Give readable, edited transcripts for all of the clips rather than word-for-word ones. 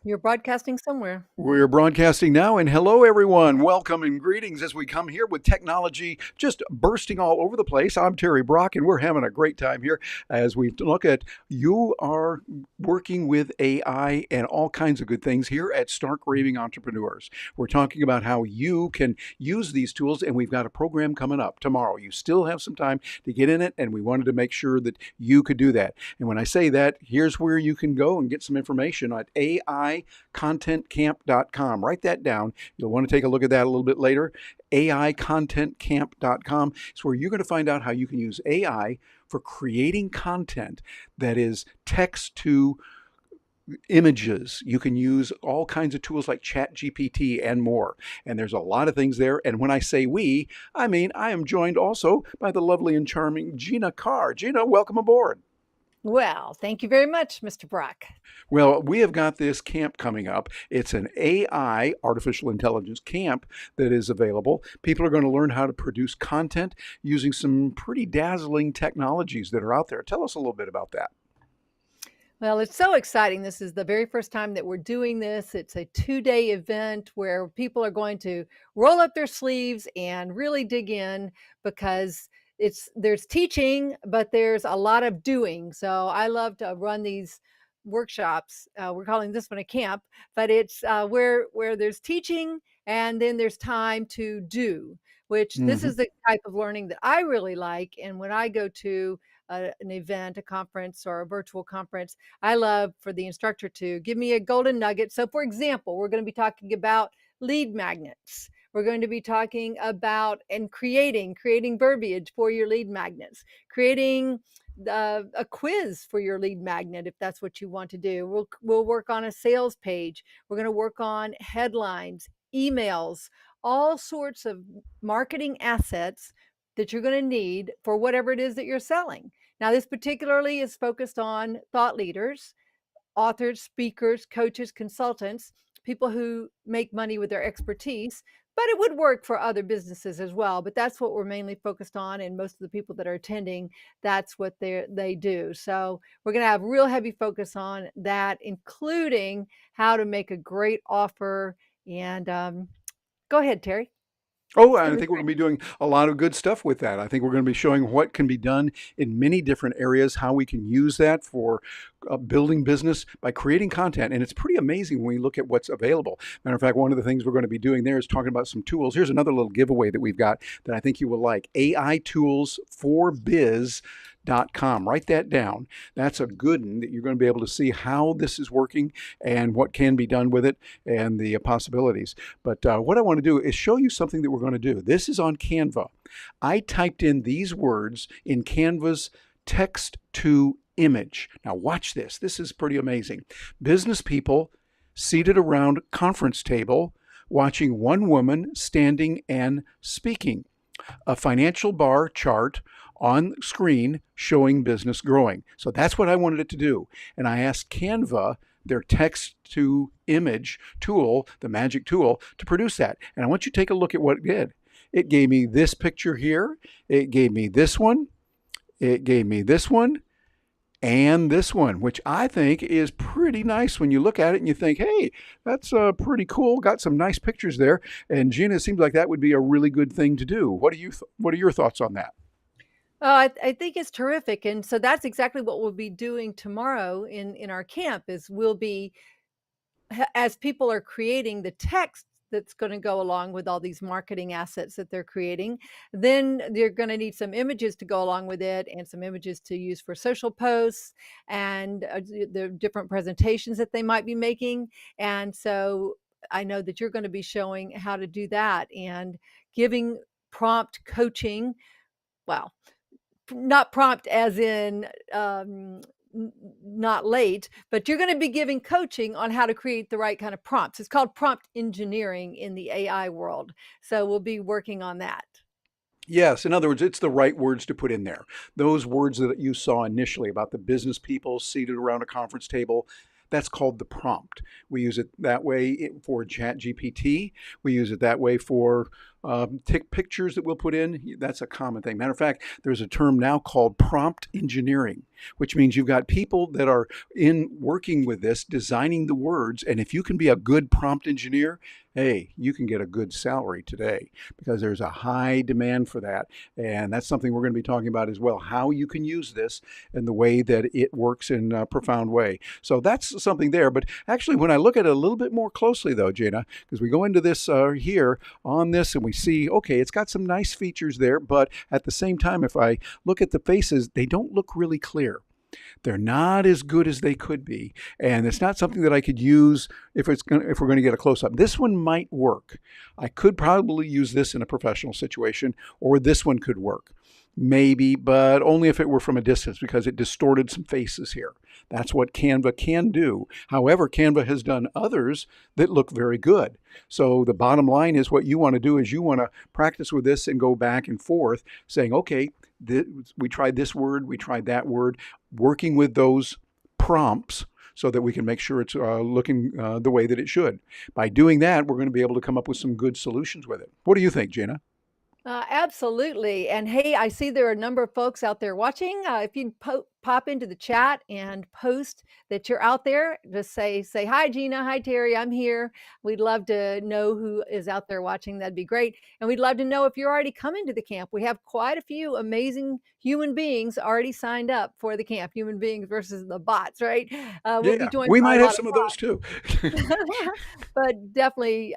You're broadcasting somewhere. We're broadcasting now, and hello, everyone. Welcome and greetings as we come here with technology just bursting all over the place. I'm Terry Brock, and we're having a great time here as we look at you are working with AI and all kinds of good things here at Stark Raving Entrepreneurs. We're talking about how you can use these tools, and we've got a program coming up tomorrow. You still have some time to get in it, and we wanted to make sure that you could do that. And when I say that, here's where you can go and get some information at aicontentcamp.com. Write that down. You'll want to take a look at that a little bit later. aicontentcamp.com is where you're going to find out how you can use AI for creating content that is text to images. You can use all kinds of tools like ChatGPT and more. And there's a lot of things there. And when I say we, I mean I am joined also by the lovely and charming Gina Carr. Gina, welcome aboard. Well, thank you very much, Mr. Brock. Well, we have got this camp coming up. It's an AI, artificial intelligence camp that is available. People are going to learn how to produce content using some pretty dazzling technologies that are out there. Tell us a little bit about that. Well, it's so exciting. This is the very first time that we're doing this. It's a 2-day event where people are going to roll up their sleeves and really dig in because there's teaching, but there's a lot of doing. So I love to run these workshops. We're calling this one a camp, but it's where there's teaching and then there's time to do, which this Hmm. is the type of learning that I really like. And when I go to an event, a conference, or a virtual conference, I love for the instructor to give me a golden nugget. So, for example, we're going to be talking about lead magnets. We're going to be talking about and creating verbiage for your lead magnets, creating a quiz for your lead magnet if that's what you want to do. We'll work on a sales page. We're going to work on headlines, emails, all sorts of marketing assets that you're going to need for whatever it is that you're selling. Now, this particularly is focused on thought leaders, authors, speakers, coaches, consultants, people who make money with their expertise, but it would work for other businesses as well. But that's what we're mainly focused on. And most of the people that are attending, that's what they do. So we're going to have real heavy focus on that, including how to make a great offer. And go ahead, Terry. Oh, It's going I to be think we're great. going to be doing a lot of good stuff with that. I think we're going to be showing what can be done in many different areas, how we can use that for building business by creating content. And it's pretty amazing when we look at what's available. Matter of fact, one of the things we're going to be doing there is talking about some tools. Here's another little giveaway that we've got that I think you will like. AI Tools for Biz.com. Write that down. That's a good one that you're going to be able to see how this is working and what can be done with it and the possibilities. But what I want to do is show you something that we're going to do. This is on Canva. I typed in these words in Canva's text to image. Now, watch this. This is pretty amazing. Business people seated around conference table watching one woman standing and speaking. A financial bar chart on screen showing business growing. So that's what I wanted it to do. And I asked Canva, their text to image tool, the magic tool, to produce that. And I want you to take a look at what it did. It gave me this picture here. It gave me this one. It gave me this one and this one, which I think is pretty nice when you look at it and you think, hey, that's pretty cool. Got some nice pictures there. And Gina, it seems like that would be a really good thing to do. What are your thoughts on that? Oh, I think it's terrific, and so that's exactly what we'll be doing tomorrow in our camp is we'll be as people are creating the text that's going to go along with all these marketing assets that they're creating, then they're going to need some images to go along with it and some images to use for social posts and the different presentations that they might be making. And so I know that you're going to be showing how to do that and giving prompt coaching. Well, not prompt as in not late, but you're going to be giving coaching on how to create the right kind of prompts. It's called prompt engineering in the AI world. So we'll be working on that. Yes, in other words, it's the right words to put in there. Those words that you saw initially about the business people seated around a conference table, that's called the prompt. We use it that way for ChatGPT. We use it that way for Take pictures that we'll put in. That's a common thing. Matter of fact, there's a term now called prompt engineering, which means you've got people that are in working with this, designing the words. And if you can be a good prompt engineer, hey, you can get a good salary today because there's a high demand for that. And that's something we're going to be talking about as well, how you can use this and the way that it works in a profound way. So that's something there. But actually, when I look at it a little bit more closely, though, Gina, because we go into this here on this and we see, okay, it's got some nice features there, but at the same time, if I look at the faces, they don't look really clear. They're not as good as they could be, and it's not something that I could use if we're going to get a close up. This one might work. I could probably use this in a professional situation, or this one could work. Maybe, but only if it were from a distance because it distorted some faces here. That's what Canva can do. However, Canva has done others that look very good. So the bottom line is what you want to do is you want to practice with this and go back and forth saying, okay, we tried this word, we tried that word, working with those prompts so that we can make sure it's looking the way that it should. By doing that, we're going to be able to come up with some good solutions with it. What do you think, Gina? Absolutely. And hey, I see there are a number of folks out there watching. If you pop into the chat and post that you're out there, just say hi, Gina, hi Terry, I'm here. We'd love to know who is out there watching. That'd be great. And we'd love to know if you're already coming to the camp. We have quite a few amazing human beings already signed up for the camp. Human beings versus the bots, right? We'll be Yeah, joined we by might a have lot of some of those too. but definitely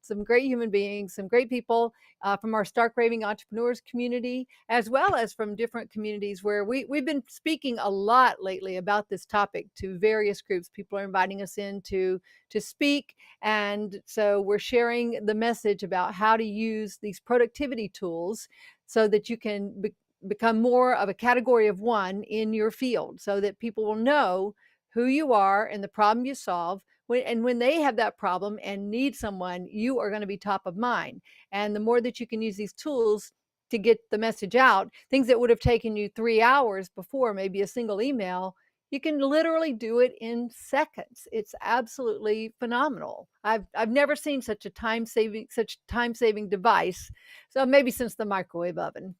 some great human beings, some great people from our Stark Raving Entrepreneurs community, as well as from different communities where we've been speaking a lot lately about this topic to various groups. People are inviting us in to speak. And so we're sharing the message about how to use these productivity tools so that you can become more of a category of one in your field so that people will know who you are and the problem you solve when they have that problem and need someone, you are going to be top of mind. And the more that you can use these tools to get the message out, things that would have taken you 3 hours before, maybe a single email, you can literally do it in seconds. It's absolutely phenomenal. I've never seen such time saving device. So maybe since the microwave oven.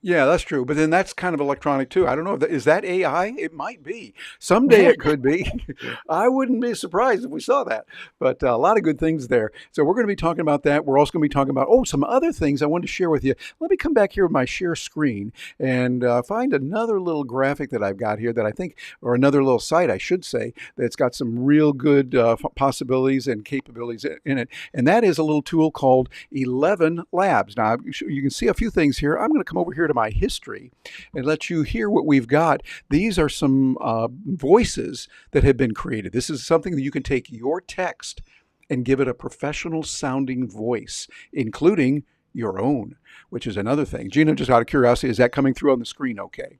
Yeah, that's true. But then that's kind of electronic too. I don't know if is that AI? It might be. Someday it could be. I wouldn't be surprised if we saw that. But a lot of good things there. So we're going to be talking about that. We're also going to be talking about some other things I wanted to share with you. Let me come back here with my share screen and find another little graphic that I've got here that I think, or another little site I should say, that's got some real good possibilities and capabilities in it. And that is a little tool called 11 Labs. Now you can see a few things here. I'm going to come over here to my history and let you hear what we've got. These are some voices that have been created. This is something that you can take your text and give it a professional sounding voice, including your own, which is another thing. Gina, just out of curiosity, is that coming through on the screen okay?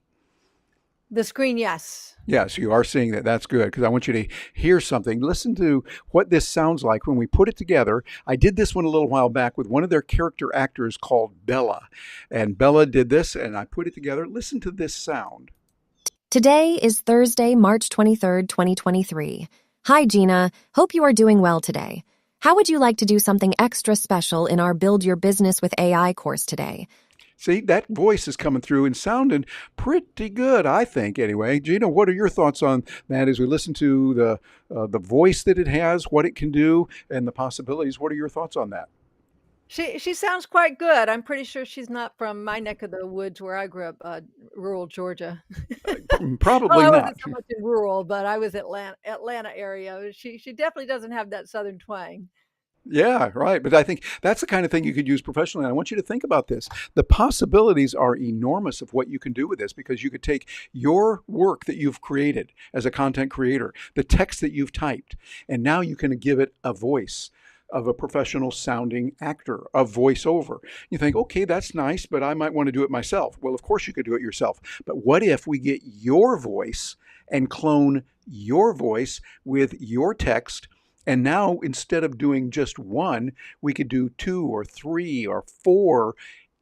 The screen, yes. Yes, you are seeing that. That's good because I want you to hear something. Listen to what this sounds like when we put it together. I did this one a little while back with one of their character actors called Bella. And Bella did this and I put it together. Listen to this sound. Today is Thursday, March 23rd, 2023. Hi, Gina. Hope you are doing well today. How would you like to do something extra special in our Build Your Business with AI course today? See, that voice is coming through and sounding pretty good, I think, anyway. Gina, what are your thoughts on that as we listen to the voice that it has, what it can do, and the possibilities? What are your thoughts on that? She sounds quite good. I'm pretty sure she's not from my neck of the woods where I grew up, rural Georgia. Well, Probably I not. wasn't so much in rural, but I was Atlanta area. She definitely doesn't have that southern twang. Yeah, right. But I think that's the kind of thing you could use professionally. And I want you to think about this. The possibilities are enormous of what you can do with this because you could take your work that you've created as a content creator, the text that you've typed, and now you can give it a voice of a professional sounding actor, a voiceover. You think, okay, that's nice, but I might want to do it myself. Well, of course you could do it yourself. But what if we get your voice and clone your voice with your text? And now instead of doing just one, we could do 2 or 3 or 4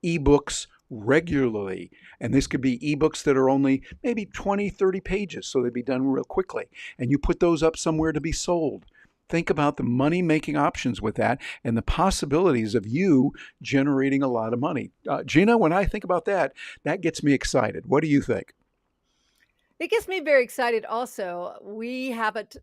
ebooks regularly. And this could be ebooks that are only maybe 20, 30 pages, so they'd be done real quickly. And you put those up somewhere to be sold. Think about the money making options with that and the possibilities of you generating a lot of money. Gina, when I think about that, that gets me excited. What do you think? It gets me very excited also. We haven't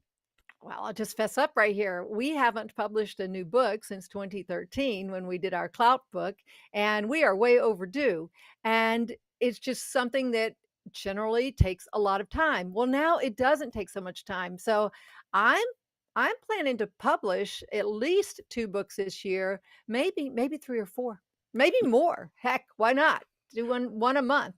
Well, I'll just fess up right here. We haven't published a new book since 2013 when we did our Clout book, and we are way overdue. And it's just something that generally takes a lot of time. Well, now it doesn't take so much time. So I'm I'm planning to publish at least 2 books this year, maybe 3 or 4, maybe more. Heck, why not? Do one a month.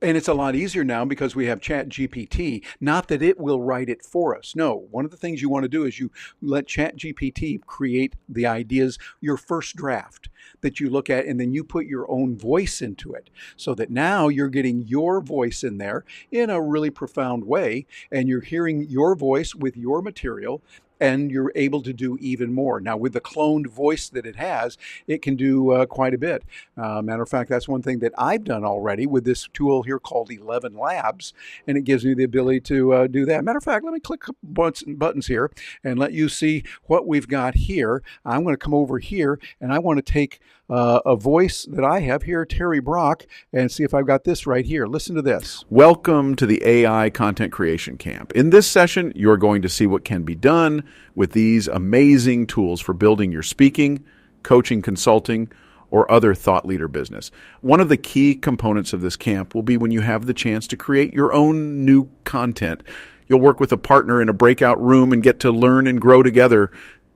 And it's a lot easier now because we have Chat GPT. Not that it will write it for us. No, one of the things you want to do is you let Chat GPT create the ideas, your first draft that you look at, and then you put your own voice into it so that now you're getting your voice in there in a really profound way, and you're hearing your voice with your material. And you're able to do even more. Now, with the cloned voice that it has, it can do quite a bit. Matter of fact, that's one thing that I've done already with this tool here called 11 Labs, and it gives me the ability to do that. Matter of fact, let me click buttons here and let you see what we've got here. I'm going to come over here, and I want to take a voice that I have here, Terry Brock, and see if I've got this right here. Listen to this. Welcome to the AI Content Creation Camp. In this session, you're going to see what can be done with these amazing tools for building your speaking, coaching, consulting, or other thought leader business. One of the key components of this camp will be when you have the chance to create your own new content. You'll work with a partner in a breakout room and get to learn and grow together.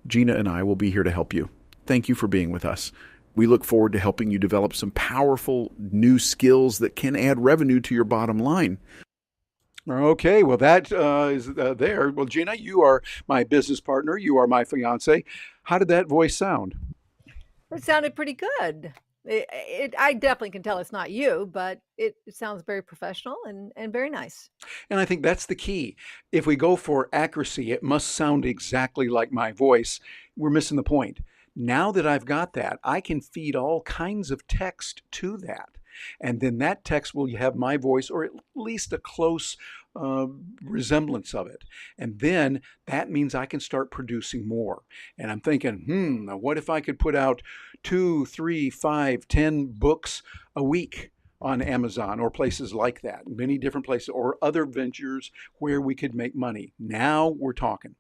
Gina and I will be here to help you. Thank you for being with us. We look forward to helping you develop some powerful new skills that can add revenue to your bottom line. Okay, well, that is there. Well, Gina, you are my business partner. You are my fiance. How did that voice sound? It sounded pretty good. I definitely can tell it's not you, but it sounds very professional and very nice. And I think that's the key. If we go for accuracy, it must sound exactly like my voice. We're missing the point. Now that I've got that, I can feed all kinds of text to that. And then that text will have my voice or at least a close resemblance of it. And then that means I can start producing more. And I'm thinking, what if I could put out 2, 3, 5, 10 books a week on Amazon or places like that, many different places or other ventures where we could make money. Now we're talking.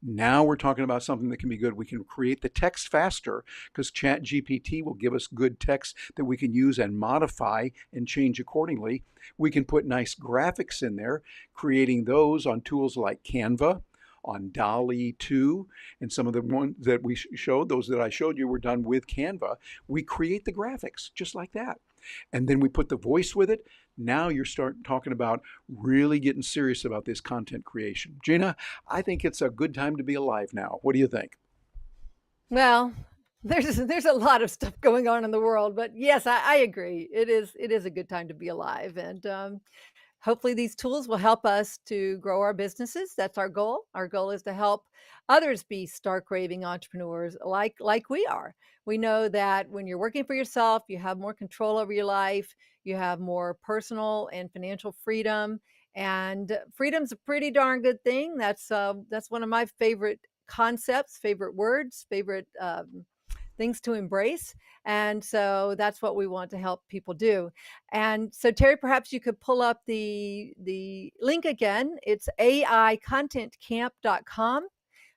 Now we're talking about something that can be good. We can create the text faster because Chat GPT will give us good text that we can use and modify and change accordingly. We can put nice graphics in there, creating those on tools like Canva, on DALL-E 2, and some of the ones that we showed, those that I showed you were done with Canva. We create the graphics just like that. And then we put the voice with it. Now you're starting talking about really getting serious about this content creation. Gina, I think it's a good time to be alive now. What do you think? Well, there's a lot of stuff going on in the world, but yes, I agree. It is a good time to be alive, and hopefully these tools will help us to grow our businesses. That's our goal. Our goal is to help others be stark raving entrepreneurs like we are. We know that when you're working for yourself, you have more control over your life, you have more personal and financial freedom, and freedom's a pretty darn good thing. That's one of my favorite concepts, favorite words, favorite things to embrace. And so that's what we want to help people do. And so Terry, perhaps you could pull up the link again. It's aicontentcamp.com.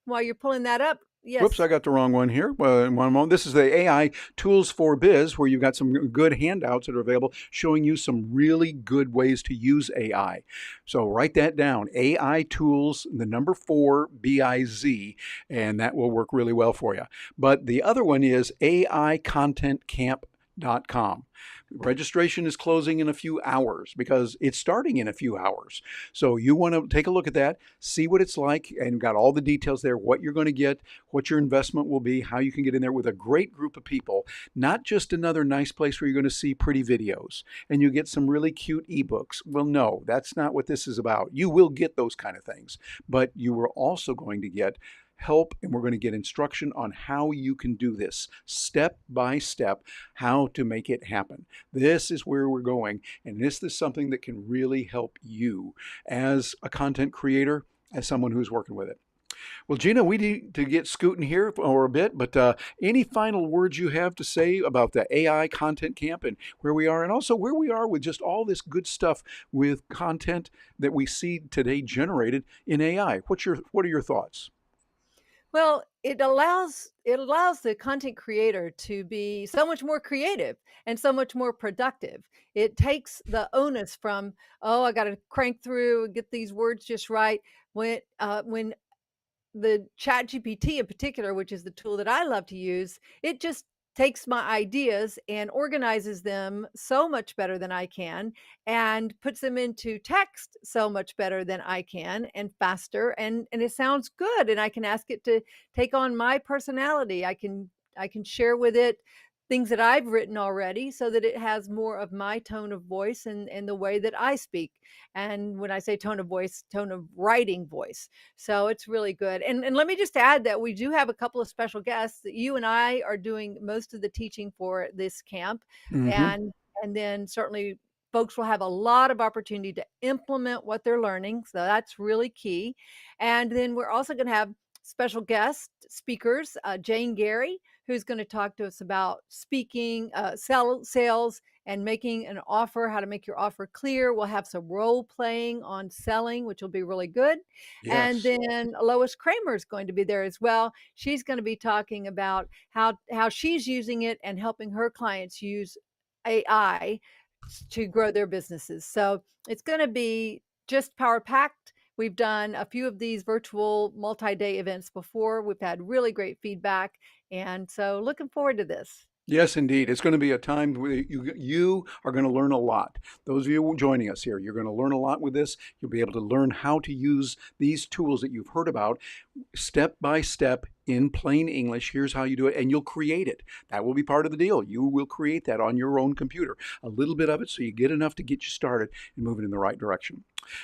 While you're pulling that up, Whoops, yes. I got the wrong one here. In one moment. This is the AI Tools for Biz, where you've got some good handouts that are available showing you some really good ways to use AI. So write that down, AI Tools, the number 4, BIZ, and that will work really well for you. But the other one is aicontentcamp.com. Registration is closing in a few hours because it's starting in a few hours. So you want to take a look at that, see what it's like, and got all the details there, what you're going to get, what your investment will be, how you can get in there with a great group of people, not just another nice place where you're going to see pretty videos and you get some really cute ebooks. Well, no, that's not what this is about. You will get those kind of things, but you are also going to get help, and we're going to get instruction on how you can do this step by step, how to make it happen. This is where we're going, and this is something that can really help you as a content creator, as someone who's working with it. Well, Gina, we need to get scooting here for a bit, but any final words you have to say about the AI Content Camp and where we are, and also where we are with just all this good stuff with content that we see today generated in AI? What are your thoughts? Well, it allows the content creator to be so much more creative and so much more productive. It takes the onus from, "Oh, I gotta crank through and get these words just right." When the ChatGPT in particular, which is the tool that I love to use, it just takes my ideas and organizes them so much better than I can, and puts them into text so much better than I can, and faster, and it sounds good, and I can ask it to take on my personality. I can share with it things that I've written already so that it has more of my tone of voice and the way that I speak. And when I say tone of voice, tone of writing voice. So it's really good. And let me just add that we do have a couple of special guests that you and I are doing most of the teaching for this camp. Hmm. And then certainly folks will have a lot of opportunity to implement what they're learning. So that's really key. And then we're also going to have special guest speakers, Jane Gary, who's going to talk to us about speaking, sales, and making an offer, how to make your offer clear. We'll have some role playing on selling, which will be really good. And Yes. then Lois Kramer is going to be there as well. She's going to be talking about how she's using it and helping her clients use AI to grow their businesses. So it's going to be just power packed. We've done a few of these virtual multi-day events before. We've had really great feedback. And so looking forward to this. Yes, indeed. It's going to be a time where you are going to learn a lot. Those of you joining us here, you're going to learn a lot with this. You'll be able to learn how to use these tools that you've heard about step by step in plain English. Here's how you do it, and you'll create it. That will be part of the deal. You will create that on your own computer, a little bit of it, so you get enough to get you started and moving in the right direction.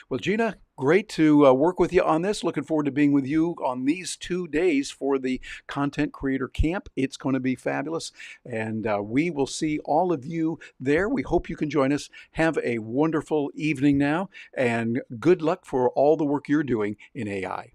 Well, Gina, great to work with you on this. Looking forward to being with you on these 2 days for the Content Creator Camp. It's going to be fabulous, and we will see all of you there. We hope you can join us. Have a wonderful evening now, and good luck for all the work you're doing in AI.